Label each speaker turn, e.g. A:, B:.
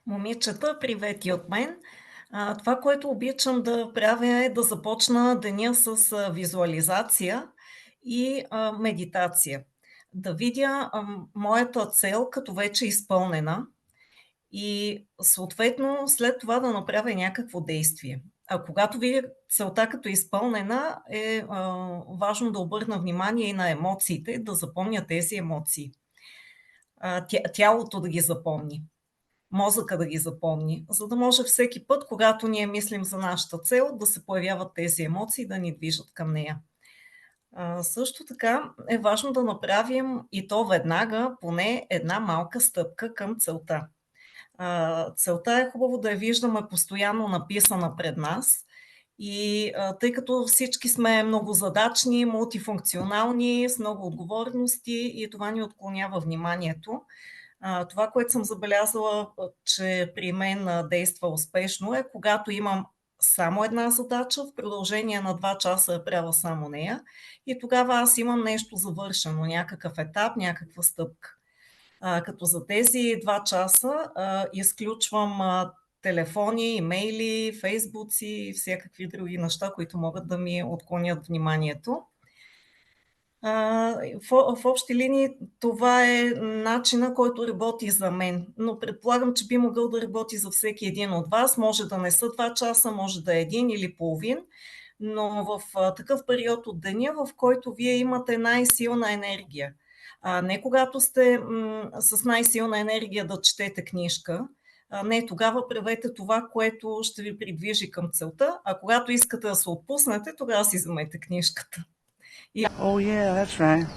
A: Момичета, привет и от мен. Това, което обичам да правя е да започна деня с визуализация и медитация. Да видя моята цел като вече изпълнена и съответно след това да направя някакво действие. А когато видя целта като изпълнена, е важно да обърна внимание и на емоциите, да запомня тези емоции. Тялото да ги запомни, мозъка да ги запомни, за да може всеки път, когато ние мислим за нашата цел, да се появяват тези емоции, да ни движат към нея. Също така е важно да направим и то веднага поне една малка стъпка към целта. Целта е хубаво да я виждаме постоянно написана пред нас и тъй като всички сме многозадачни, мултифункционални, с много отговорности и това ни отклонява вниманието, това, което съм забелязала, че при мен действа успешно, е когато имам само една задача, в продължение на 2 часа я правя само нея и тогава аз имам нещо завършено, някакъв етап, някаква стъпка. Като за тези 2 часа изключвам телефони, имейли, фейсбуци и всякакви други неща, които могат да ми отклонят вниманието. В общи линии това е начина, който работи за мен, но предполагам, че би могъл да работи за всеки един от Вас. Може да не са 2 часа, може да е 1 или половин, но в такъв период от деня, в който Вие имате най-силна енергия. Не когато сте с най-силна енергия да четете книжка, не, тогава правете това, което ще Ви придвижи към целта, а когато искате да се отпуснете, тогава си вземете книжката. И
B: Oh, yeah, that's right.